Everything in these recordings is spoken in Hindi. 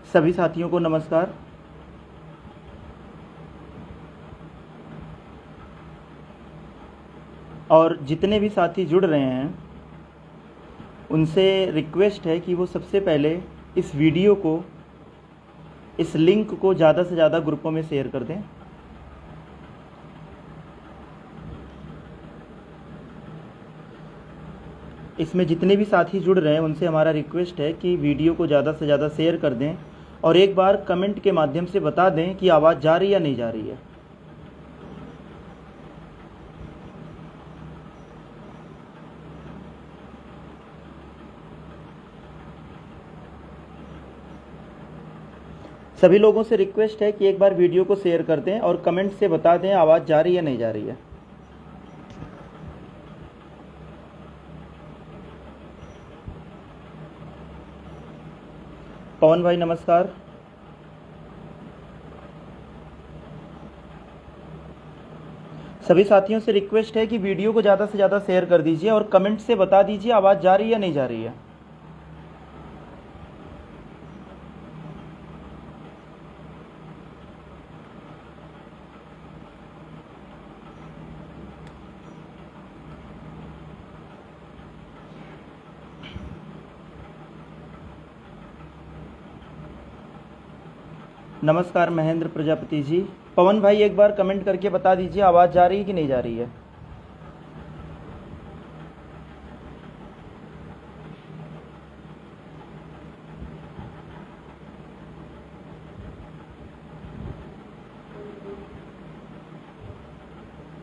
सभी साथियों को नमस्कार। और जितने भी साथी जुड़ रहे हैं उनसे रिक्वेस्ट है कि वो सबसे पहले इस वीडियो को, इस लिंक को ज़्यादा से ज़्यादा ग्रुपों में शेयर कर दें। इसमें जितने भी साथी जुड़ रहे हैं उनसे हमारा रिक्वेस्ट है कि वीडियो को ज़्यादा से ज़्यादा शेयर कर दें और एक बार कमेंट के माध्यम से बता दें कि आवाज़ जा रही है या नहीं जा रही है। सभी लोगों से रिक्वेस्ट है कि एक बार वीडियो को शेयर कर दें और कमेंट से बता दें आवाज़ जा रही है या नहीं जा रही है। पवन भाई नमस्कार। सभी साथियों से रिक्वेस्ट है कि वीडियो को ज़्यादा से ज़्यादा शेयर कर दीजिए और कमेंट से बता दीजिए आवाज़ जा रही है या नहीं जा रही है। नमस्कार महेंद्र प्रजापति जी। पवन भाई एक बार कमेंट करके बता दीजिए आवाज़ जा रही है कि नहीं जा रही है।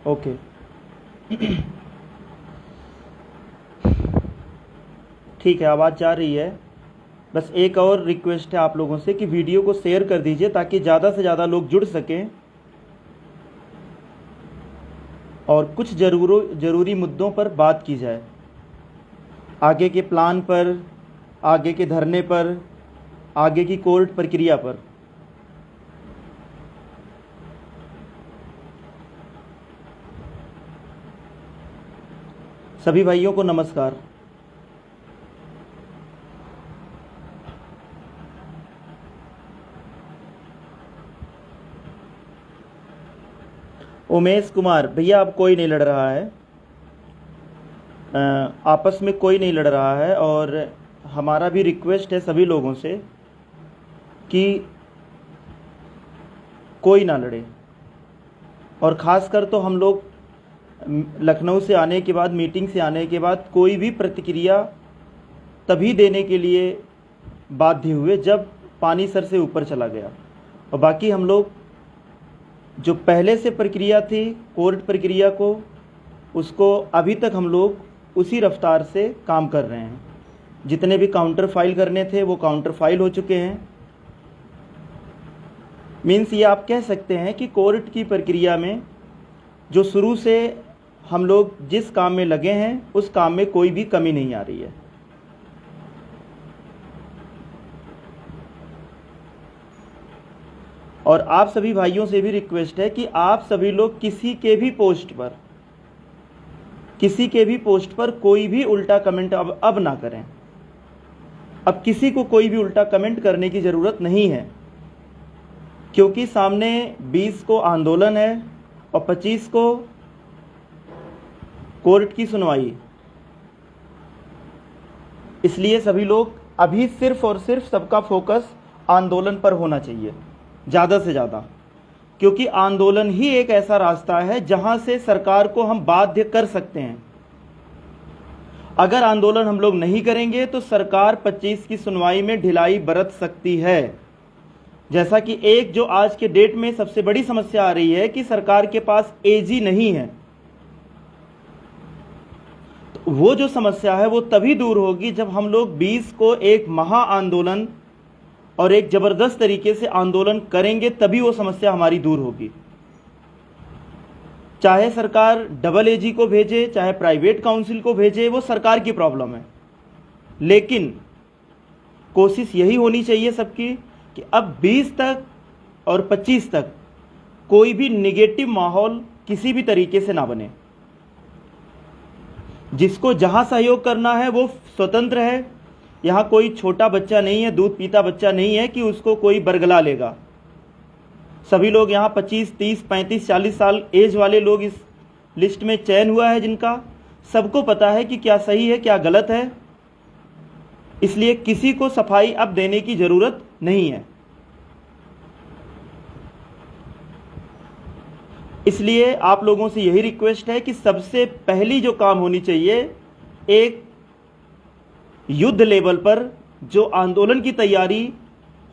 ओके ठीक है, आवाज़ जा रही है। बस एक और रिक्वेस्ट है आप लोगों से कि वीडियो को शेयर कर दीजिए ताकि ज़्यादा से ज़्यादा लोग जुड़ सकें और कुछ ज़रूरी मुद्दों पर बात की जाए, आगे के प्लान पर, आगे के धरने पर, आगे की कोर्ट प्रक्रिया पर। सभी भाइयों को नमस्कार। उमेश कुमार भैया, अब कोई नहीं लड़ रहा है, आपस में कोई नहीं लड़ रहा है और हमारा भी रिक्वेस्ट है सभी लोगों से कि कोई ना लड़े। और ख़ासकर तो हम लोग लखनऊ से आने के बाद, मीटिंग से आने के बाद कोई भी प्रतिक्रिया तभी देने के लिए बाध्य हुए जब पानी सर से ऊपर चला गया। और बाकी हम लोग जो पहले से प्रक्रिया थी कोर्ट प्रक्रिया को, उसको अभी तक हम लोग उसी रफ्तार से काम कर रहे हैं। जितने भी काउंटर फाइल करने थे वो काउंटर फाइल हो चुके हैं। मीन्स ये आप कह सकते हैं कि कोर्ट की प्रक्रिया में जो शुरू से हम लोग जिस काम में लगे हैं उस काम में कोई भी कमी नहीं आ रही है। और आप सभी भाइयों से भी रिक्वेस्ट है कि आप सभी लोग किसी के भी पोस्ट पर कोई भी उल्टा कमेंट अब ना करें। अब किसी को कोई भी उल्टा कमेंट करने की ज़रूरत नहीं है, क्योंकि सामने 20 को आंदोलन है और 25 को कोर्ट की सुनवाई। इसलिए सभी लोग अभी सिर्फ और सिर्फ सबका फोकस आंदोलन पर होना चाहिए ज़्यादा से ज़्यादा, क्योंकि आंदोलन ही एक ऐसा रास्ता है जहां से सरकार को हम बाध्य कर सकते हैं। अगर आंदोलन हम लोग नहीं करेंगे तो सरकार 25 की सुनवाई में ढिलाई बरत सकती है। जैसा कि एक जो आज के डेट में सबसे बड़ी समस्या आ रही है कि सरकार के पास एजी नहीं है, तो वो जो समस्या है वो तभी दूर होगी जब हम लोग 20 को एक महा आंदोलन और एक जबरदस्त तरीके से आंदोलन करेंगे, तभी वो समस्या हमारी दूर होगी। चाहे सरकार डबल एजी को भेजे, चाहे प्राइवेट काउंसिल को भेजे, वो सरकार की प्रॉब्लम है। लेकिन कोशिश यही होनी चाहिए सबकी कि अब 20 तक और 25 तक कोई भी निगेटिव माहौल किसी भी तरीके से ना बने। जिसको जहां सहयोग करना है वो स्वतंत्र है, यहाँ कोई छोटा बच्चा नहीं है, दूध पीता बच्चा नहीं है कि उसको कोई बरगला लेगा। सभी लोग यहाँ 25, 30, 35, 40 साल एज वाले लोग इस लिस्ट में चयन हुआ है, जिनका सबको पता है कि क्या सही है क्या गलत है। इसलिए किसी को सफाई अब देने की ज़रूरत नहीं है। इसलिए आप लोगों से यही रिक्वेस्ट है कि सबसे पहली जो काम होनी चाहिए, एक युद्ध लेवल पर जो आंदोलन की तैयारी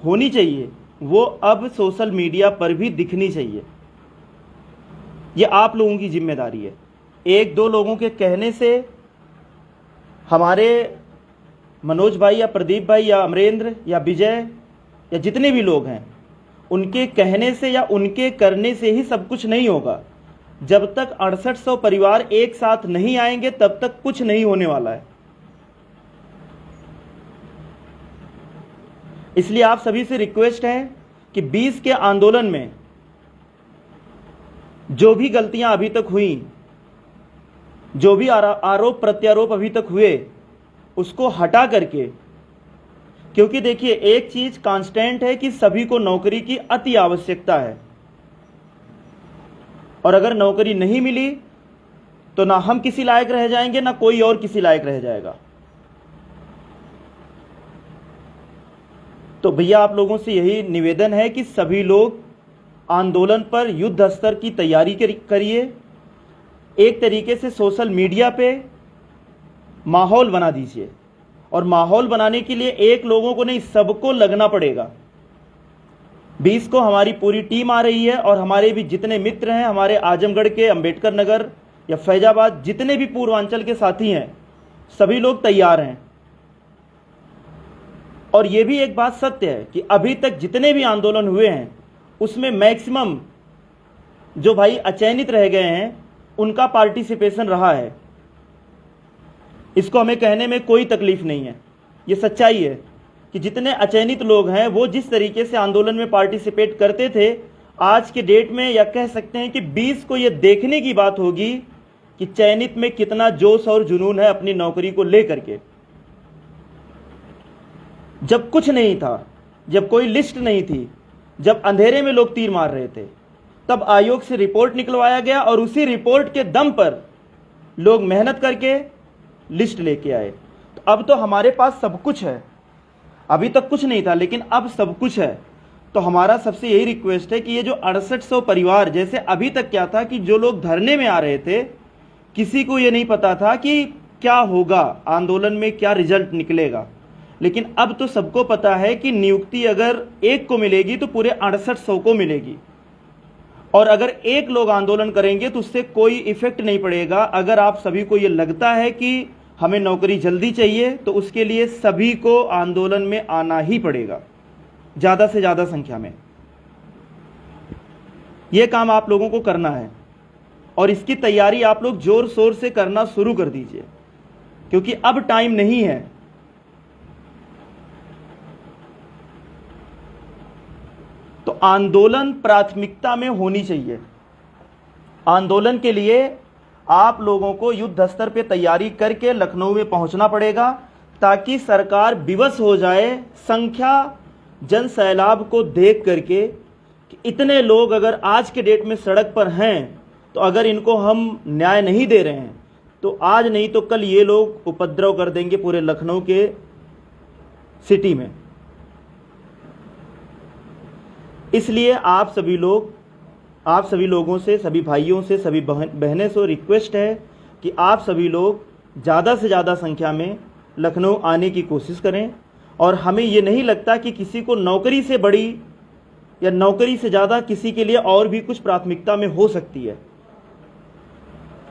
होनी चाहिए वो अब सोशल मीडिया पर भी दिखनी चाहिए। ये आप लोगों की जिम्मेदारी है। एक दो लोगों के कहने से हमारे मनोज भाई या प्रदीप भाई या अमरेंद्र या विजय या जितने भी लोग हैं, उनके कहने से या उनके करने से ही सब कुछ नहीं होगा। जब तक 6800 परिवार एक साथ नहीं आएंगे तब तक कुछ नहीं होने वाला है। इसलिए आप सभी से रिक्वेस्ट है कि 20 के आंदोलन में जो भी गलतियां अभी तक हुई, जो भी आरोप प्रत्यारोप अभी तक हुए, उसको हटा करके, क्योंकि देखिए एक चीज कांस्टेंट है कि सभी को नौकरी की अति आवश्यकता है, और अगर नौकरी नहीं मिली तो ना हम किसी लायक रह जाएंगे ना कोई और किसी लायक रह जाएगा। तो भैया आप लोगों से यही निवेदन है कि सभी लोग आंदोलन पर युद्ध स्तर की तैयारी करिए। एक तरीके से सोशल मीडिया पे माहौल बना दीजिए, और माहौल बनाने के लिए एक लोगों को नहीं सबको लगना पड़ेगा। 20 को हमारी पूरी टीम आ रही है, और हमारे भी जितने मित्र हैं, हमारे आजमगढ़ के अंबेडकर नगर या फैजाबाद जितने भी पूर्वांचल के साथी हैं, सभी लोग तैयार हैं। और ये भी एक बात सत्य है कि अभी तक जितने भी आंदोलन हुए हैं उसमें मैक्सिमम जो भाई अचयनित रह गए हैं उनका पार्टिसिपेशन रहा है। इसको हमें कहने में कोई तकलीफ नहीं है, ये सच्चाई है कि जितने अचयनित लोग हैं वो जिस तरीके से आंदोलन में पार्टिसिपेट करते थे, आज के डेट में या कह सकते हैं कि 20 को ये देखने की बात होगी कि चयनित में कितना जोश और जुनून है अपनी नौकरी को लेकर के। जब कुछ नहीं था, जब कोई लिस्ट नहीं थी, जब अंधेरे में लोग तीर मार रहे थे, तब आयोग से रिपोर्ट निकलवाया गया और उसी रिपोर्ट के दम पर लोग मेहनत करके लिस्ट लेके आए। तो अब तो हमारे पास सब कुछ है, अभी तक कुछ नहीं था लेकिन अब सब कुछ है। तो हमारा सबसे यही रिक्वेस्ट है कि ये जो 6800 परिवार, जैसे अभी तक क्या था कि जो लोग धरने में आ रहे थे, किसी को ये नहीं पता था कि क्या होगा आंदोलन में, क्या रिजल्ट निकलेगा, लेकिन अब तो सबको पता है कि नियुक्ति अगर एक को मिलेगी तो पूरे 6800 को मिलेगी। और अगर एक लोग आंदोलन करेंगे तो उससे कोई इफेक्ट नहीं पड़ेगा। अगर आप सभी को ये लगता है कि हमें नौकरी जल्दी चाहिए तो उसके लिए सभी को आंदोलन में आना ही पड़ेगा, ज़्यादा से ज़्यादा संख्या में। ये काम आप लोगों को करना है और इसकी तैयारी आप लोग जोर शोर से करना शुरू कर दीजिए, क्योंकि अब टाइम नहीं है। तो आंदोलन प्राथमिकता में होनी चाहिए। आंदोलन के लिए आप लोगों को युद्ध स्तर पे तैयारी करके लखनऊ में पहुंचना पड़ेगा, ताकि सरकार विवश हो जाए संख्या जन सैलाब को देख करके कि इतने लोग अगर आज के डेट में सड़क पर हैं, तो अगर इनको हम न्याय नहीं दे रहे हैं तो आज नहीं तो कल ये लोग उपद्रव कर देंगे पूरे लखनऊ के सिटी में। इसलिए आप सभी लोगों से, सभी भाइयों से, सभी बहनें से रिक्वेस्ट है कि आप सभी लोग ज़्यादा से ज़्यादा संख्या में लखनऊ आने की कोशिश करें। और हमें ये नहीं लगता कि किसी को नौकरी से बड़ी या नौकरी से ज़्यादा किसी के लिए और भी कुछ प्राथमिकता में हो सकती है।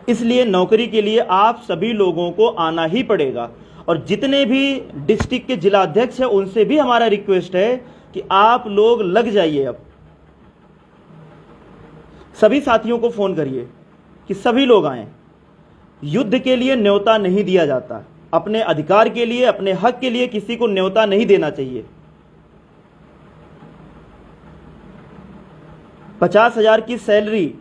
इसलिए नौकरी के लिए आप सभी लोगों को आना ही पड़ेगा। और जितने भी डिस्ट्रिक्ट के जिलाध्यक्ष हैं उनसे भी हमारा रिक्वेस्ट है कि आप लोग लग जाइए। अब सभी साथियों को फोन करिए कि सभी लोग आएं। युद्ध के लिए न्योता नहीं दिया जाता, अपने अधिकार के लिए, अपने हक के लिए किसी को न्योता नहीं देना चाहिए। 50,000 की सैलरी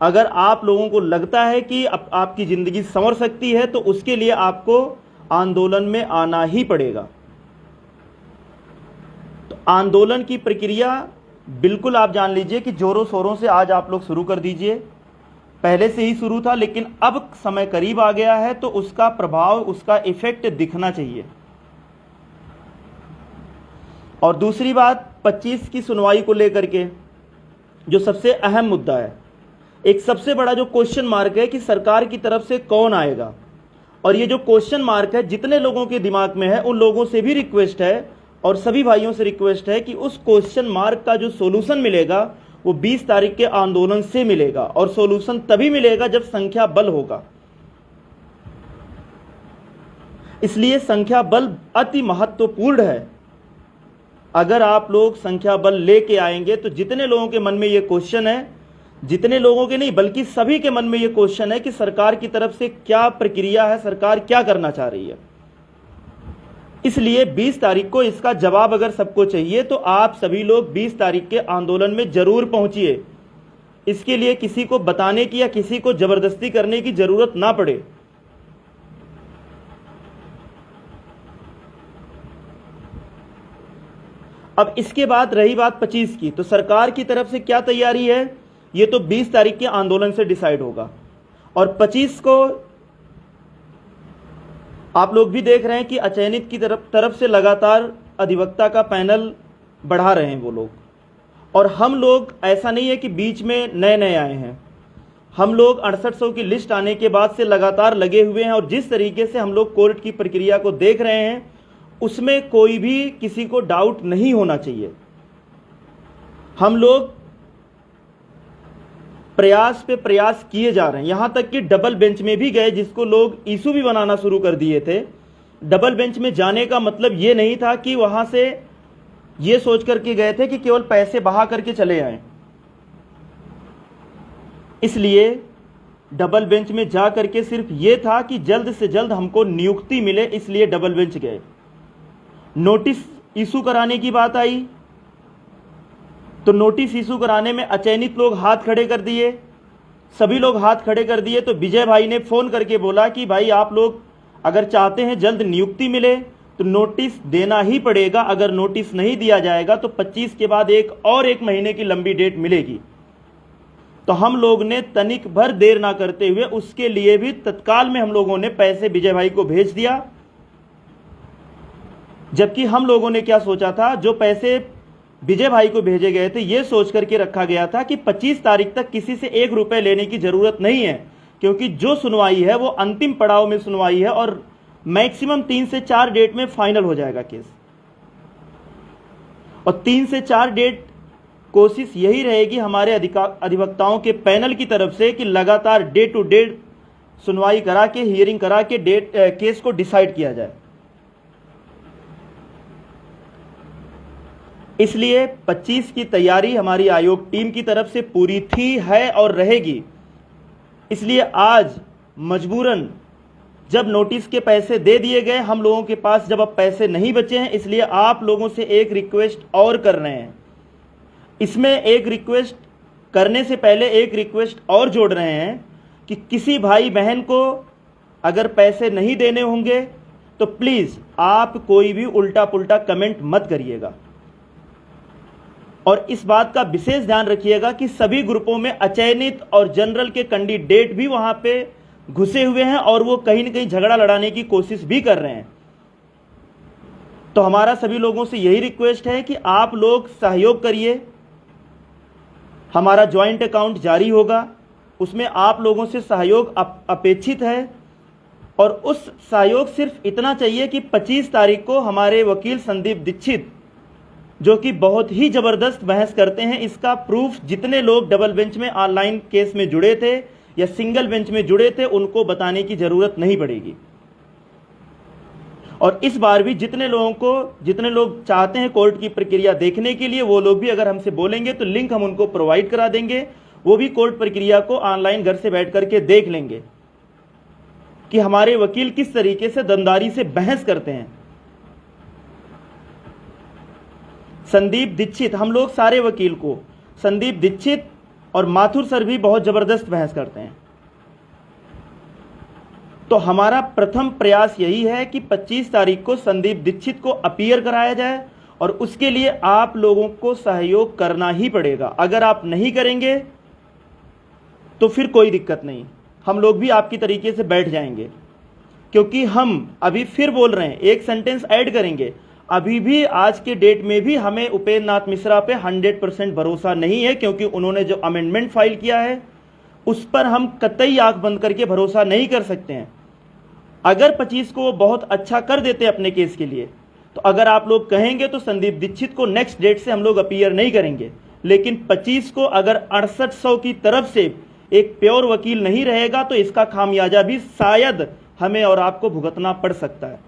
अगर आप लोगों को लगता है कि आपकी जिंदगी संवर सकती है तो उसके लिए आपको आंदोलन में आना ही पड़ेगा। तो आंदोलन की प्रक्रिया बिल्कुल आप जान लीजिए कि जोरों शोरों से आज आप लोग शुरू कर दीजिए। पहले से ही शुरू था, लेकिन अब समय करीब आ गया है तो उसका प्रभाव, उसका इफेक्ट दिखना चाहिए। और दूसरी बात, 25 की सुनवाई को लेकर के जो सबसे अहम मुद्दा है, एक सबसे बड़ा जो क्वेश्चन मार्क है कि सरकार की तरफ से कौन आएगा। और ये जो क्वेश्चन मार्क है जितने लोगों के दिमाग में है, उन लोगों से भी रिक्वेस्ट है और सभी भाइयों से रिक्वेस्ट है कि उस क्वेश्चन मार्क का जो सॉल्यूशन मिलेगा वो 20 तारीख के आंदोलन से मिलेगा। और सॉल्यूशन तभी मिलेगा जब संख्या बल होगा। इसलिए संख्या बल अति महत्वपूर्ण है। अगर आप लोग संख्या बल लेके आएंगे तो जितने लोगों के मन में ये क्वेश्चन है, जितने लोगों के नहीं बल्कि सभी के मन में ये क्वेश्चन है कि सरकार की तरफ से क्या प्रक्रिया है, सरकार क्या करना चाह रही है, इसलिए 20 तारीख को इसका जवाब अगर सबको चाहिए तो आप सभी लोग 20 तारीख के आंदोलन में जरूर पहुंचिए। इसके लिए किसी को बताने की या किसी को जबरदस्ती करने की जरूरत ना पड़े। अब इसके बाद रही बात 25 की, तो सरकार की तरफ से क्या तैयारी है ये तो 20 तारीख के आंदोलन से डिसाइड होगा। और 25 को आप लोग भी देख रहे हैं कि अचयनित की तरफ से लगातार अधिवक्ता का पैनल बढ़ा रहे हैं वो लोग। और हम लोग, ऐसा नहीं है कि बीच में नए नए आए हैं, हम लोग 6800 की लिस्ट आने के बाद से लगातार लगे हुए हैं। और जिस तरीके से हम लोग कोर्ट की प्रक्रिया को देख रहे हैं उसमें कोई भी किसी को डाउट नहीं होना चाहिए। हम लोग प्रयास पे प्रयास किए जा रहे हैं, यहां तक कि डबल बेंच में भी गए, जिसको लोग इशू भी बनाना शुरू कर दिए थे। डबल बेंच में जाने का मतलब ये नहीं था कि वहां से ये सोच करके गए थे कि केवल पैसे बहा करके चले आए। इसलिए डबल बेंच में जा करके सिर्फ ये था कि जल्द से जल्द हमको नियुक्ति मिले, इसलिए डबल बेंच गए। नोटिस इशू कराने की बात आई तो नोटिस इशू कराने में अचयनित लोग हाथ खड़े कर दिए, सभी लोग हाथ खड़े कर दिए। तो विजय भाई ने फोन करके बोला कि भाई आप लोग अगर चाहते हैं जल्द नियुक्ति मिले तो नोटिस देना ही पड़ेगा। अगर नोटिस नहीं दिया जाएगा तो 25 के बाद एक महीने की लंबी डेट मिलेगी। तो हम लोग ने तनिक भर देर ना करते हुए उसके लिए भी तत्काल में हम लोगों ने पैसे विजय भाई को भेज दिया। जबकि हम लोगों ने क्या सोचा था, जो पैसे विजय भाई को भेजे गए थे ये सोच करके रखा गया था कि 25 तारीख तक किसी से 1 रुपए लेने की जरूरत नहीं है, क्योंकि जो सुनवाई है वो अंतिम पड़ाव में सुनवाई है और मैक्सिमम 3 से 4 डेट में फाइनल हो जाएगा केस। और 3 से 4 डेट कोशिश यही रहेगी हमारे अधिवक्ताओं के पैनल की तरफ से कि लगातार डे टू डे सुनवाई करा के, हियरिंग करा के केस को डिसाइड किया जाए। इसलिए 25 की तैयारी हमारी आयोग टीम की तरफ से पूरी थी, है और रहेगी। इसलिए आज मजबूरन जब नोटिस के पैसे दे दिए गए, हम लोगों के पास जब अब पैसे नहीं बचे हैं, इसलिए आप लोगों से एक रिक्वेस्ट और कर रहे हैं। इसमें एक रिक्वेस्ट करने से पहले एक रिक्वेस्ट और जोड़ रहे हैं कि किसी भाई बहन को अगर पैसे नहीं देने होंगे तो प्लीज आप कोई भी उल्टा पुल्टा कमेंट मत करिएगा। और इस बात का विशेष ध्यान रखिएगा कि सभी ग्रुपों में अचयनित और जनरल के कैंडिडेट भी वहां पे घुसे हुए हैं और वो कहीं न कहीं झगड़ा लड़ाने की कोशिश भी कर रहे हैं। तो हमारा सभी लोगों से यही रिक्वेस्ट है कि आप लोग सहयोग करिए। हमारा ज्वाइंट अकाउंट जारी होगा, उसमें आप लोगों से सहयोग अपेक्षित है। और उस सहयोग सिर्फ इतना चाहिए कि 25 तारीख को हमारे वकील संदीप दीक्षित, जो कि बहुत ही जबरदस्त बहस करते हैं, इसका प्रूफ जितने लोग डबल बेंच में ऑनलाइन केस में जुड़े थे या सिंगल बेंच में जुड़े थे उनको बताने की जरूरत नहीं पड़ेगी। और इस बार भी जितने लोग चाहते हैं कोर्ट की प्रक्रिया देखने के लिए, वो लोग भी अगर हमसे बोलेंगे तो लिंक हम उनको प्रोवाइड करा देंगे। वो भी कोर्ट प्रक्रिया को ऑनलाइन घर से बैठ करके देख लेंगे कि हमारे वकील किस तरीके से दमदारी से बहस करते हैं। संदीप दीक्षित, हम लोग सारे वकील को, संदीप दीक्षित और माथुर सर भी बहुत जबरदस्त बहस करते हैं। तो हमारा प्रथम प्रयास यही है कि 25 तारीख को संदीप दीक्षित को अपीयर कराया जाए और उसके लिए आप लोगों को सहयोग करना ही पड़ेगा। अगर आप नहीं करेंगे तो फिर कोई दिक्कत नहीं, हम लोग भी आपकी तरीके से बैठ जाएंगे, क्योंकि हम अभी फिर बोल रहे हैं, एक सेंटेंस ऐड करेंगे, अभी भी आज के डेट में भी हमें उपेंद्र नाथ मिश्रा पे 100% भरोसा नहीं है, क्योंकि उन्होंने जो अमेंडमेंट फाइल किया है उस पर हम कतई आंख बंद करके भरोसा नहीं कर सकते हैं। अगर 25 को वो बहुत अच्छा कर देते अपने केस के लिए, तो अगर आप लोग कहेंगे तो संदीप दीक्षित को नेक्स्ट डेट से हम लोग अपीयर नहीं करेंगे, लेकिन 25 को अगर 6800 की तरफ से एक प्योर वकील नहीं रहेगा तो इसका खामियाजा भी शायद हमें और आपको भुगतना पड़ सकता है।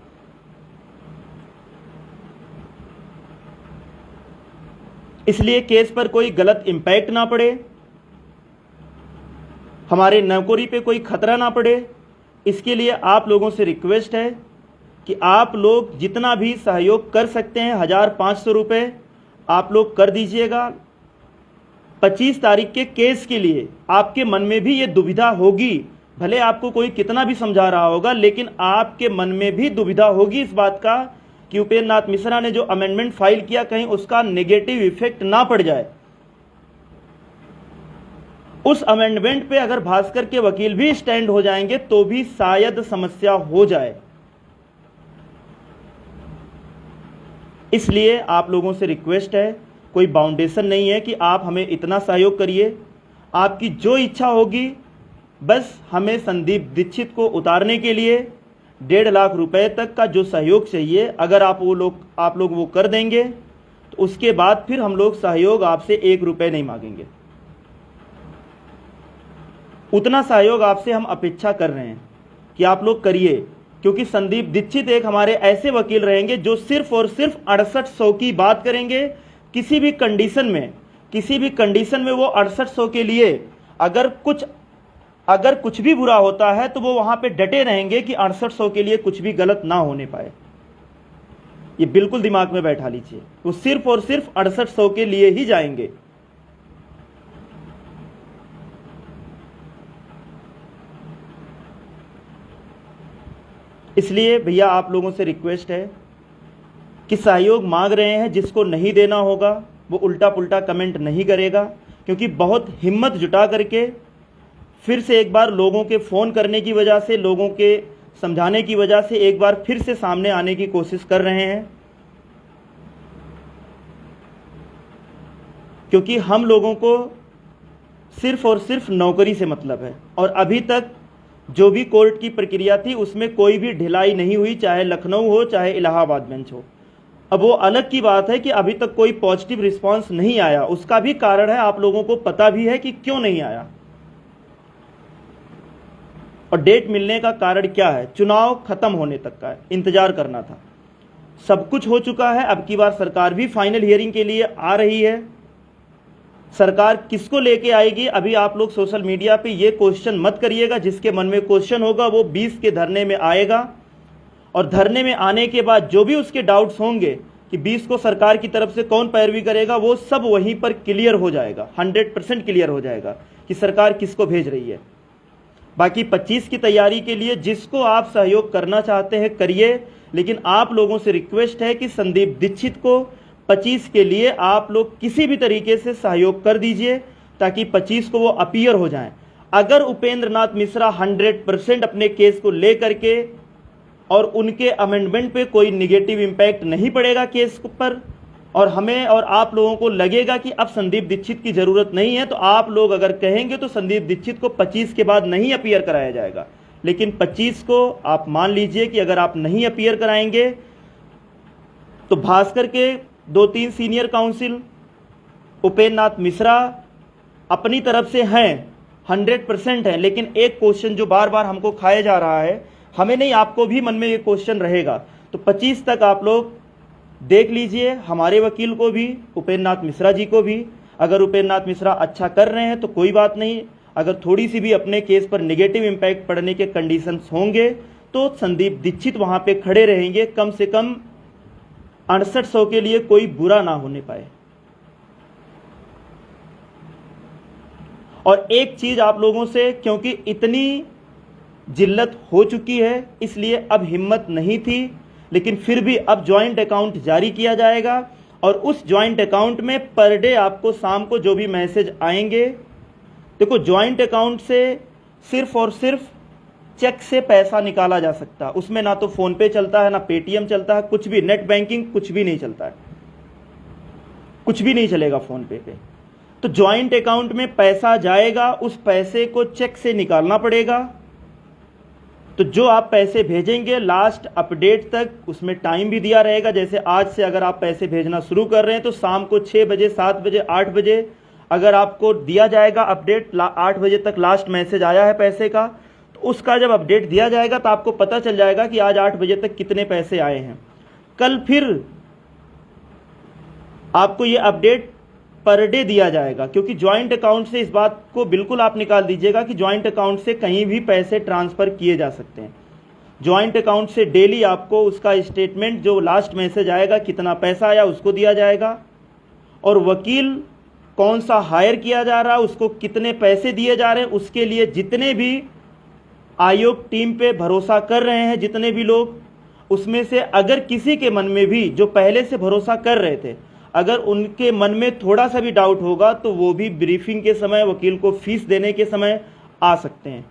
इसलिए केस पर कोई गलत इंपैक्ट ना पड़े, हमारे नौकरी पे कोई खतरा ना पड़े, इसके लिए आप लोगों से रिक्वेस्ट है कि आप लोग जितना भी सहयोग कर सकते हैं, 1500 रुपये आप लोग कर दीजिएगा। 25 तारीख के केस के लिए आपके मन में भी ये दुविधा होगी, भले आपको कोई कितना भी समझा रहा होगा, लेकिन आपके मन में भी दुविधा होगी इस बात का कि उपेंद्र नाथ मिश्रा ने जो अमेंडमेंट फाइल किया कहीं उसका नेगेटिव इफेक्ट ना पड़ जाए। उस अमेंडमेंट पे अगर भास्कर के वकील भी स्टैंड हो जाएंगे तो भी शायद समस्या हो जाए। इसलिए आप लोगों से रिक्वेस्ट है, कोई बाउंडेशन नहीं है कि आप हमें इतना सहयोग करिए, आपकी जो इच्छा होगी, बस हमें संदीप दीक्षित को उतारने के लिए 1.5 लाख रुपए तक का जो सहयोग चाहिए, अगर आप लोग वो कर देंगे तो उसके बाद फिर हम लोग सहयोग आपसे 1 रुपये नहीं मांगेंगे। उतना सहयोग आपसे हम अपेक्षा कर रहे हैं कि आप लोग करिए, क्योंकि संदीप दीक्षित एक हमारे ऐसे वकील रहेंगे जो सिर्फ और सिर्फ 6800 की बात करेंगे। किसी भी कंडीशन में वो 6800 के लिए अगर कुछ भी बुरा होता है तो वो वहां पे डटे रहेंगे कि 6800 के लिए कुछ भी गलत ना होने पाए। ये बिल्कुल दिमाग में बैठा लीजिए, वो सिर्फ और सिर्फ 6800 के लिए ही जाएंगे। इसलिए भैया आप लोगों से रिक्वेस्ट है कि सहयोग मांग रहे हैं, जिसको नहीं देना होगा वो उल्टा पुल्टा कमेंट नहीं करेगा, क्योंकि बहुत हिम्मत जुटा करके फिर से एक बार लोगों के फ़ोन करने की वजह से, लोगों के समझाने की वजह से एक बार फिर से सामने आने की कोशिश कर रहे हैं, क्योंकि हम लोगों को सिर्फ और सिर्फ नौकरी से मतलब है। और अभी तक जो भी कोर्ट की प्रक्रिया थी उसमें कोई भी ढिलाई नहीं हुई, चाहे लखनऊ हो चाहे इलाहाबाद बेंच हो। अब वो अलग की बात है कि अभी तक कोई पॉजिटिव रिस्पांस नहीं आया, उसका भी कारण है, आप लोगों को पता भी है कि क्यों नहीं आया और डेट मिलने का कारण क्या है। चुनाव खत्म होने तक का इंतजार करना था, सब कुछ हो चुका है। अब की बार सरकार भी फाइनल हियरिंग के लिए आ रही है। सरकार किसको लेके आएगी, अभी आप लोग सोशल मीडिया पे ये क्वेश्चन मत करिएगा। जिसके मन में क्वेश्चन होगा वो 20 के धरने में आएगा, और धरने में आने के बाद जो भी उसके डाउट्स होंगे कि 20 को सरकार की तरफ से कौन पैरवी करेगा, वो सब वहीं पर क्लियर हो जाएगा, 100% क्लियर हो जाएगा कि सरकार किसको भेज रही है। बाकी 25 की तैयारी के लिए जिसको आप सहयोग करना चाहते हैं करिए, लेकिन आप लोगों से रिक्वेस्ट है कि संदीप दीक्षित को 25 के लिए आप लोग किसी भी तरीके से सहयोग कर दीजिए, ताकि 25 को वो अपीयर हो जाएं। अगर उपेंद्र नाथ मिश्रा 100% अपने केस को लेकर के और उनके अमेंडमेंट पे कोई निगेटिव इम्पैक्ट नहीं पड़ेगा केस पर, और हमें और आप लोगों को लगेगा कि अब संदीप दीक्षित की ज़रूरत नहीं है, तो आप लोग अगर कहेंगे तो संदीप दीक्षित को 25 के बाद नहीं अपीयर कराया जाएगा। लेकिन 25 को आप मान लीजिए कि अगर आप नहीं अपीयर कराएंगे तो भास्कर के 2-3 सीनियर काउंसिल, उपेंद्र नाथ मिश्रा अपनी तरफ से हैं, 100% हैं। लेकिन एक क्वेश्चन जो बार बार हमको खाया जा रहा है, हमें नहीं, आपको भी मन में ये क्वेश्चन रहेगा, तो 25 तक आप लोग देख लीजिए, हमारे वकील को भी, उपेंद्र नाथ मिश्रा जी को भी। अगर उपेंद्र नाथ मिश्रा अच्छा कर रहे हैं तो कोई बात नहीं, अगर थोड़ी सी भी अपने केस पर नेगेटिव इम्पैक्ट पड़ने के कंडीशंस होंगे तो संदीप दीक्षित वहां पे खड़े रहेंगे, कम से कम 6800 के लिए कोई बुरा ना होने पाए। और एक चीज आप लोगों से, क्योंकि इतनी जिल्लत हो चुकी है, इसलिए अब हिम्मत नहीं थी, लेकिन फिर भी अब जॉइंट अकाउंट जारी किया जाएगा और उस जॉइंट अकाउंट में पर डे आपको शाम को जो भी मैसेज आएंगे, देखो जॉइंट अकाउंट से सिर्फ और सिर्फ चेक से पैसा निकाला जा सकता है, उसमें ना तो फोन पे चलता है, ना पेटीएम चलता है, कुछ भी, नेट बैंकिंग कुछ भी नहीं चलता है, कुछ भी नहीं चलेगा फोन पे पे। तो जॉइंट अकाउंट में पैसा जाएगा, उस पैसे को चेक से निकालना पड़ेगा। तो जो आप पैसे भेजेंगे लास्ट अपडेट तक, उसमें टाइम भी दिया रहेगा। जैसे आज से अगर आप पैसे भेजना शुरू कर रहे हैं तो शाम को 6 बजे, 7 बजे, 8 बजे अगर आपको दिया जाएगा अपडेट, 8 बजे तक लास्ट मैसेज आया है पैसे का, तो उसका जब अपडेट दिया जाएगा तो आपको पता चल जाएगा कि आज 8 बजे तक कितने पैसे आए हैं। कल फिर आपको ये अपडेट पर डे दिया जाएगा, क्योंकि ज्वाइंट अकाउंट से इस बात को बिल्कुल आप निकाल दीजिएगा कि ज्वाइंट अकाउंट से कहीं भी पैसे ट्रांसफर किए जा सकते हैं। ज्वाइंट अकाउंट से डेली आपको उसका स्टेटमेंट, जो लास्ट मैसेज आएगा कितना पैसा आया, उसको दिया जाएगा, और वकील कौन सा हायर किया जा रहा है, उसको कितने पैसे दिए जा रहे हैं, उसके लिए जितने भी आयोग टीम पे भरोसा कर रहे हैं, जितने भी लोग, उसमें से अगर किसी के मन में भी, जो पहले से भरोसा कर रहे थे, अगर उनके मन में थोड़ा सा भी डाउट होगा तो वो भी ब्रीफिंग के समय, वकील को फीस देने के समय आ सकते हैं।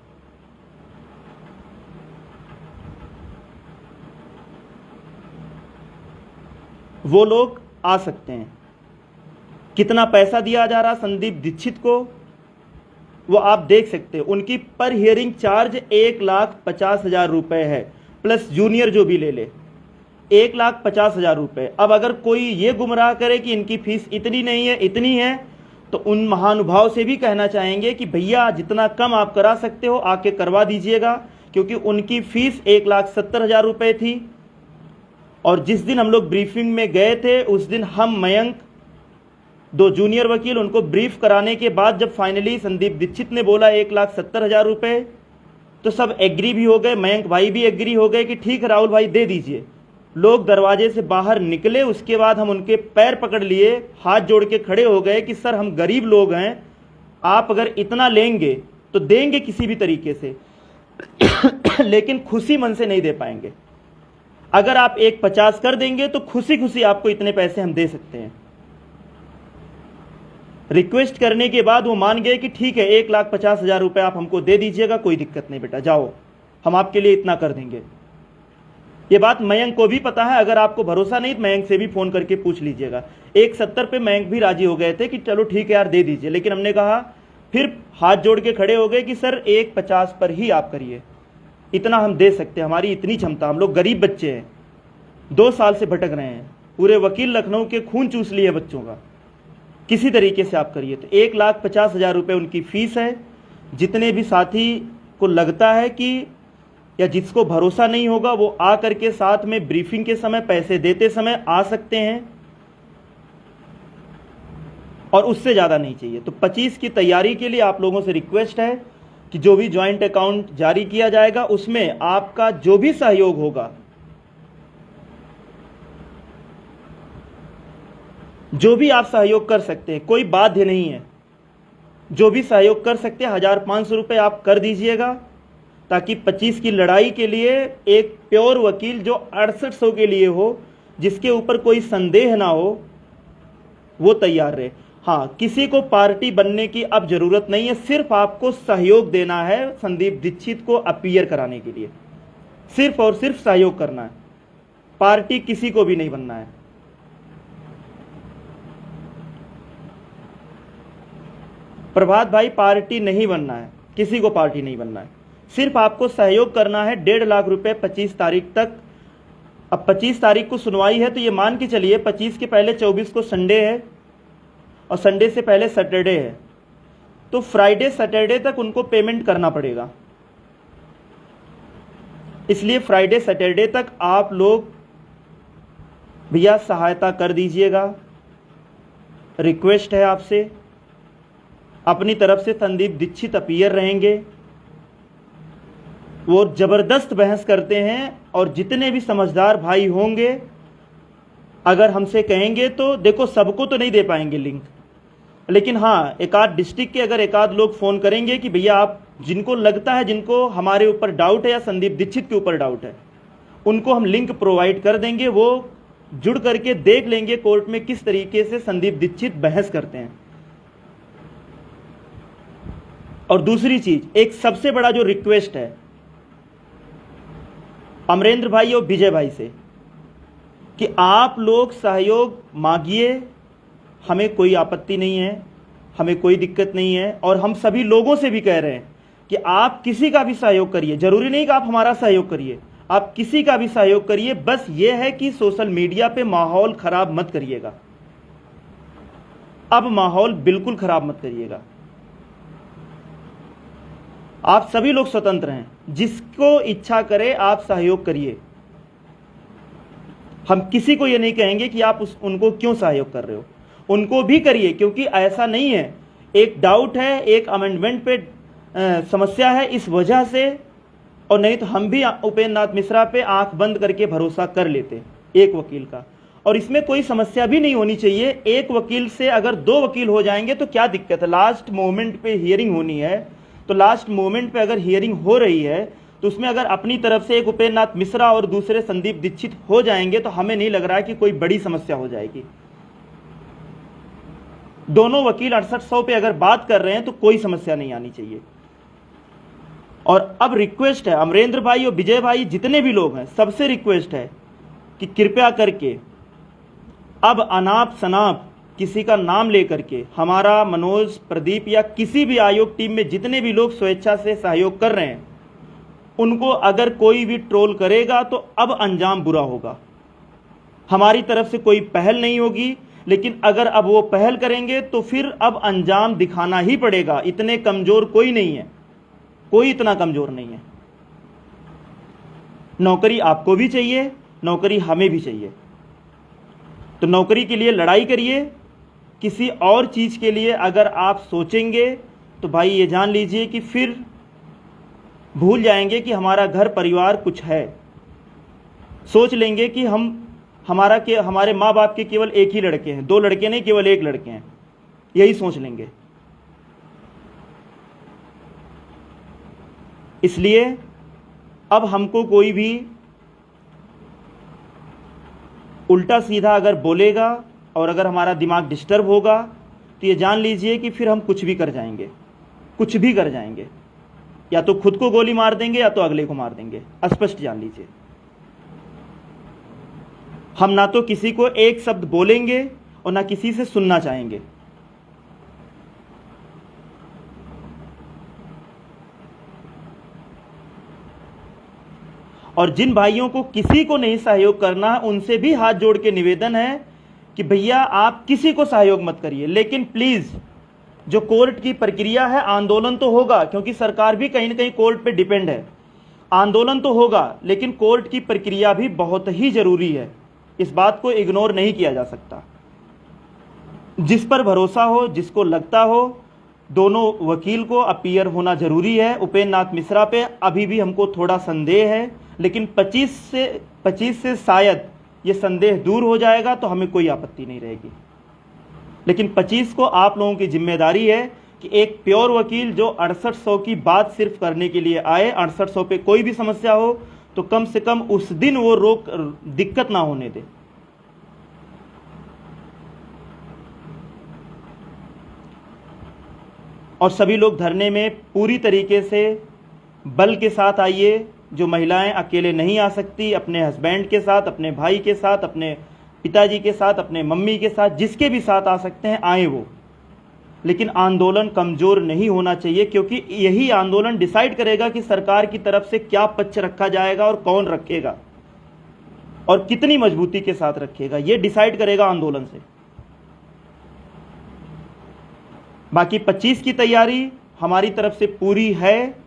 वो लोग आ सकते हैं। कितना पैसा दिया जा रहा संदीप दीक्षित को, वो आप देख सकते हैं। उनकी पर हियरिंग चार्ज 1,50,000 रुपए है, प्लस जूनियर जो भी ले ले 1,50,000 रुपए। अब अगर कोई ये गुमराह करे कि इनकी फीस इतनी नहीं है, इतनी है, तो उन महानुभाव से भी कहना चाहेंगे कि भैया जितना कम आप करा सकते हो आके करवा दीजिएगा, क्योंकि उनकी फीस 1,70,000 रुपए थी। और जिस दिन हम लोग ब्रीफिंग में गए थे, उस दिन हम, मयंक, 2 जूनियर वकील, उनको ब्रीफ कराने के बाद जब फाइनली संदीप दीक्षित ने बोला 1,70,000 रुपए, तो सब एग्री भी हो गए। मयंक भाई भी एग्री हो गए कि ठीक है राहुल भाई दे दीजिए। लोग दरवाजे से बाहर निकले, उसके बाद हम उनके पैर पकड़ लिए, हाथ जोड़ के खड़े हो गए कि सर हम गरीब लोग हैं, आप अगर इतना लेंगे तो देंगे किसी भी तरीके से लेकिन खुशी मन से नहीं दे पाएंगे। अगर आप 1,50 कर देंगे तो खुशी खुशी आपको इतने पैसे हम दे सकते हैं। रिक्वेस्ट करने के बाद वो मान गए कि ठीक है 1,50,000 रुपए आप हमको दे दीजिएगा, कोई दिक्कत नहीं बेटा, जाओ हम आपके लिए इतना कर देंगे। ये बात मयंक को भी पता है, अगर आपको भरोसा नहीं तो मयंक से भी फोन करके पूछ लीजिएगा। 1,70 पे मयंक भी राजी हो गए थे कि चलो ठीक है यार दे दीजिए, लेकिन हमने कहा, फिर हाथ जोड़ के खड़े हो गए कि सर 1,50 पर ही आप करिए, इतना हम दे सकते हैं, हमारी इतनी क्षमता, हम लोग गरीब बच्चे हैं, 2 साल से भटक रहे हैं, पूरे वकील लखनऊ के खून चूस लिए बच्चों का, किसी तरीके से आप करिए। तो 1,50,000 रुपये उनकी फीस है। जितने भी साथी को लगता है कि, या जिसको भरोसा नहीं होगा, वो आ करके साथ में ब्रीफिंग के समय, पैसे देते समय आ सकते हैं, और उससे ज़्यादा नहीं चाहिए। तो 25 की तैयारी के लिए आप लोगों से रिक्वेस्ट है कि जो भी ज्वाइंट अकाउंट जारी किया जाएगा उसमें आपका जो भी सहयोग होगा, जो भी आप सहयोग कर सकते हैं, कोई बाध्य नहीं है, जो भी सहयोग कर सकते हैं 1,500 रुपये आप कर दीजिएगा, ताकि 25 की लड़ाई के लिए एक प्योर वकील जो 6800 के लिए हो, जिसके ऊपर कोई संदेह ना हो, वो तैयार रहे। हाँ, किसी को पार्टी बनने की अब जरूरत नहीं है, सिर्फ आपको सहयोग देना है संदीप दीक्षित को अपीयर कराने के लिए, सिर्फ और सिर्फ सहयोग करना है, पार्टी किसी को भी नहीं बनना है। प्रभात भाई, पार्टी नहीं बनना है, किसी को पार्टी नहीं बनना है, सिर्फ आपको सहयोग करना है। 1.5 लाख रुपए 25 तारीख तक। अब 25 तारीख को सुनवाई है, तो ये मान के चलिए 25 के पहले 24 को संडे है, और संडे से पहले सैटरडे है, तो फ्राइडे सैटरडे तक उनको पेमेंट करना पड़ेगा। इसलिए फ्राइडे सैटरडे तक आप लोग भैया सहायता कर दीजिएगा, रिक्वेस्ट है आपसे। अपनी तरफ से संदीप दीक्षित अपीयर रहेंगे, वो जबरदस्त बहस करते हैं, और जितने भी समझदार भाई होंगे, अगर हमसे कहेंगे तो देखो सबको तो नहीं दे पाएंगे लिंक, लेकिन हाँ, एक आध डिस्ट्रिक्ट के अगर एक आध लोग फ़ोन करेंगे कि भैया आप जिनको लगता है, जिनको हमारे ऊपर डाउट है या संदीप दीक्षित के ऊपर डाउट है, उनको हम लिंक प्रोवाइड कर देंगे, वो जुड़ करके देख लेंगे कोर्ट में किस तरीके से संदीप दीक्षित बहस करते हैं। और दूसरी चीज, एक सबसे बड़ा जो रिक्वेस्ट है अमरेंद्र भाई और विजय भाई से, कि आप लोग सहयोग मांगिए, हमें कोई आपत्ति नहीं है, हमें कोई दिक्कत नहीं है। और हम सभी लोगों से भी कह रहे हैं कि आप किसी का भी सहयोग करिए, जरूरी नहीं कि आप हमारा सहयोग करिए, आप किसी का भी सहयोग करिए, बस ये है कि सोशल मीडिया पे माहौल खराब मत करिएगा। अब माहौल बिल्कुल खराब मत करिएगा। आप सभी लोग स्वतंत्र हैं, जिसको इच्छा करे आप सहयोग करिए। हम किसी को ये नहीं कहेंगे कि आप उनको क्यों सहयोग कर रहे हो, उनको भी करिए, क्योंकि ऐसा नहीं है, एक डाउट है, एक अमेंडमेंट पे समस्या है, इस वजह से, और नहीं तो हम भी उपेंद्र नाथ मिश्रा पे आंख बंद करके भरोसा कर लेते एक वकील का। और इसमें कोई समस्या भी नहीं होनी चाहिए। एक वकील से अगर दो वकील हो जाएंगे तो क्या दिक्कत है? लास्ट मोमेंट पे हियरिंग होनी है, तो लास्ट मोमेंट पे अगर हियरिंग हो रही है तो उसमें अगर अपनी तरफ से एक उपेंद्र नाथ मिश्रा और दूसरे संदीप दीक्षित हो जाएंगे तो हमें नहीं लग रहा है कि कोई बड़ी समस्या हो जाएगी। दोनों वकील 6800 पे अगर बात कर रहे हैं तो कोई समस्या नहीं आनी चाहिए। और अब रिक्वेस्ट है अमरेंद्र भाई और विजय भाई, जितने भी लोग हैं, सबसे रिक्वेस्ट है कि कृपया करके अब अनाप शनाप किसी का नाम लेकर के हमारा मनोज, प्रदीप या किसी भी आयोग टीम में जितने भी लोग स्वेच्छा से सहयोग कर रहे हैं, उनको अगर कोई भी ट्रोल करेगा तो अब अंजाम बुरा होगा। हमारी तरफ से कोई पहल नहीं होगी, लेकिन अगर अब वो पहल करेंगे तो फिर अब अंजाम दिखाना ही पड़ेगा। इतने कमजोर कोई नहीं है, कोई इतना कमजोर नहीं है। नौकरी आपको भी चाहिए, नौकरी हमें भी चाहिए, तो नौकरी के लिए लड़ाई करिए। किसी और चीज के लिए अगर आप सोचेंगे तो भाई ये जान लीजिए कि फिर भूल जाएंगे कि हमारा घर परिवार कुछ है। सोच लेंगे कि हमारे माँ बाप के केवल एक ही लड़के हैं, दो लड़के नहीं, केवल एक लड़के हैं, यही सोच लेंगे। इसलिए अब हमको कोई भी उल्टा सीधा अगर बोलेगा और अगर हमारा दिमाग डिस्टर्ब होगा तो ये जान लीजिए कि फिर हम कुछ भी कर जाएंगे, कुछ भी कर जाएंगे। या तो खुद को गोली मार देंगे या तो अगले को मार देंगे, स्पष्ट जान लीजिए। हम ना तो किसी को एक शब्द बोलेंगे और ना किसी से सुनना चाहेंगे। और जिन भाइयों को किसी को नहीं सहयोग करना है, उनसे भी हाथ जोड़ के निवेदन है कि भैया आप किसी को सहयोग मत करिए, लेकिन प्लीज जो कोर्ट की प्रक्रिया है, आंदोलन तो होगा, क्योंकि सरकार भी कहीं ना कहीं कोर्ट पे डिपेंड है। आंदोलन तो होगा, लेकिन कोर्ट की प्रक्रिया भी बहुत ही जरूरी है, इस बात को इग्नोर नहीं किया जा सकता। जिस पर भरोसा हो, जिसको लगता हो, दोनों वकील को अपीयर होना जरूरी है। उपेंद्र नाथ मिश्रा पे अभी भी हमको थोड़ा संदेह है, लेकिन 25 से शायद ये संदेह दूर हो जाएगा तो हमें कोई आपत्ति नहीं रहेगी। लेकिन 25 को आप लोगों की जिम्मेदारी है कि एक प्योर वकील जो 6800 की बात सिर्फ करने के लिए आए, 6800 पे कोई भी समस्या हो तो कम से कम उस दिन वो दिक्कत ना होने दे। और सभी लोग धरने में पूरी तरीके से बल के साथ आइए। जो महिलाएं अकेले नहीं आ सकती, अपने हस्बैंड के साथ, अपने भाई के साथ, अपने पिताजी के साथ, अपने मम्मी के साथ, जिसके भी साथ आ सकते हैं आए वो। लेकिन आंदोलन कमजोर नहीं होना चाहिए, क्योंकि यही आंदोलन डिसाइड करेगा कि सरकार की तरफ से क्या पक्ष रखा जाएगा और कौन रखेगा और कितनी मजबूती के साथ रखेगा, ये डिसाइड करेगा आंदोलन से। बाकी 25 की तैयारी हमारी तरफ से पूरी है,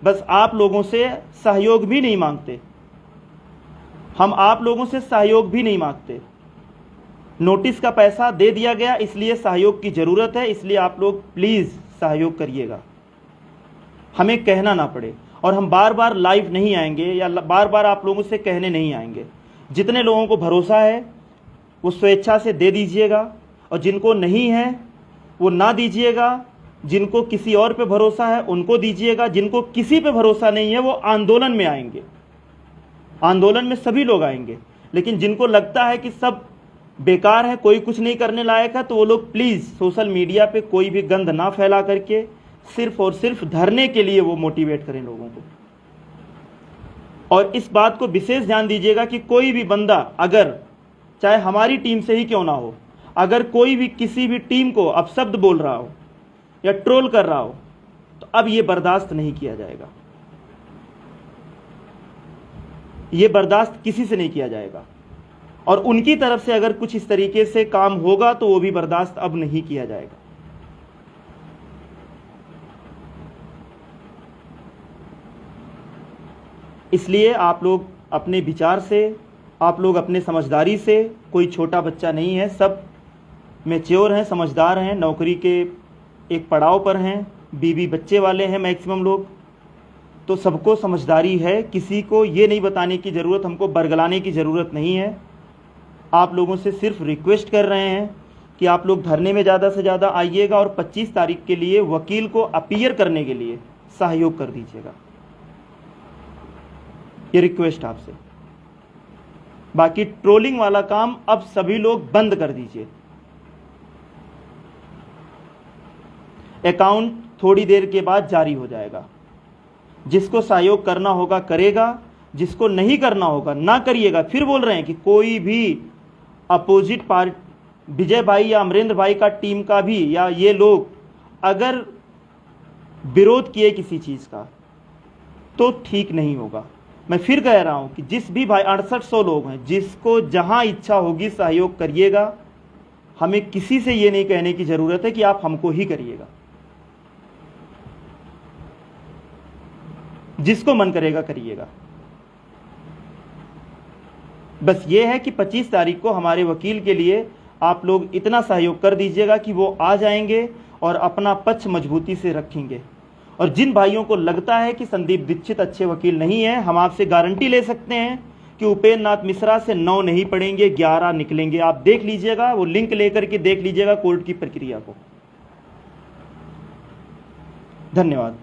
बस आप लोगों से सहयोग भी नहीं मांगते, हम आप लोगों से सहयोग भी नहीं मांगते। नोटिस का पैसा दे दिया गया, इसलिए सहयोग की जरूरत है, इसलिए आप लोग प्लीज सहयोग करिएगा, हमें कहना ना पड़े। और हम बार बार लाइव नहीं आएंगे या बार बार आप लोगों से कहने नहीं आएंगे। जितने लोगों को भरोसा है वो स्वेच्छा से दे दीजिएगा, और जिनको नहीं है वो ना दीजिएगा। जिनको किसी और पे भरोसा है उनको दीजिएगा। जिनको किसी पे भरोसा नहीं है वो आंदोलन में आएंगे। आंदोलन में सभी लोग आएंगे, लेकिन जिनको लगता है कि सब बेकार है, कोई कुछ नहीं करने लायक है, तो वो लोग प्लीज़ सोशल मीडिया पे कोई भी गंद ना फैला करके सिर्फ और सिर्फ धरने के लिए वो मोटिवेट करें लोगों को। और इस बात को विशेष ध्यान दीजिएगा कि कोई भी बंदा, अगर चाहे हमारी टीम से ही क्यों ना हो, अगर कोई भी किसी भी टीम को अपशब्द बोल रहा हो या ट्रोल कर रहा हो, तो अब ये बर्दाश्त नहीं किया जाएगा। ये बर्दाश्त किसी से नहीं किया जाएगा। और उनकी तरफ से अगर कुछ इस तरीके से काम होगा तो वो भी बर्दाश्त अब नहीं किया जाएगा। इसलिए आप लोग अपने विचार से, आप लोग अपने समझदारी से, कोई छोटा बच्चा नहीं है, सब मैच्योर हैं, समझदार हैं, नौकरी के एक पड़ाव पर हैं, बीवी बच्चे वाले हैं मैक्सिमम लोग, तो सबको समझदारी है। किसी को ये नहीं बताने की ज़रूरत, हमको बरगलाने की ज़रूरत नहीं है। आप लोगों से सिर्फ रिक्वेस्ट कर रहे हैं कि आप लोग धरने में ज़्यादा से ज़्यादा आइएगा और 25 तारीख के लिए वकील को अपीयर करने के लिए सहयोग कर दीजिएगा। ये रिक्वेस्ट आपसे। बाकी ट्रोलिंग वाला काम अब सभी लोग बंद कर दीजिए। अकाउंट थोड़ी देर के बाद जारी हो जाएगा। जिसको सहयोग करना होगा करेगा, जिसको नहीं करना होगा ना करिएगा। फिर बोल रहे हैं कि कोई भी अपोजिट पार्टी, विजय भाई या अमरेंद्र भाई का टीम का भी, या ये लोग अगर विरोध किए किसी चीज़ का तो ठीक नहीं होगा। मैं फिर कह रहा हूं कि जिस भी भाई 6800 लोग हैं, जिसको जहां इच्छा होगी सहयोग करिएगा। हमें किसी से ये नहीं कहने की ज़रूरत है कि आप हमको ही करिएगा। जिसको मन करेगा करिएगा। बस ये है कि 25 तारीख को हमारे वकील के लिए आप लोग इतना सहयोग कर दीजिएगा कि वो आ जाएंगे और अपना पक्ष मजबूती से रखेंगे। और जिन भाइयों को लगता है कि संदीप दीक्षित अच्छे वकील नहीं है, हम आपसे गारंटी ले सकते हैं कि उपेंद्र नाथ मिश्रा से 9 नहीं पड़ेंगे, 11 निकलेंगे। आप देख लीजिएगा, वो लिंक लेकर के देख लीजिएगा कोर्ट की प्रक्रिया को। धन्यवाद।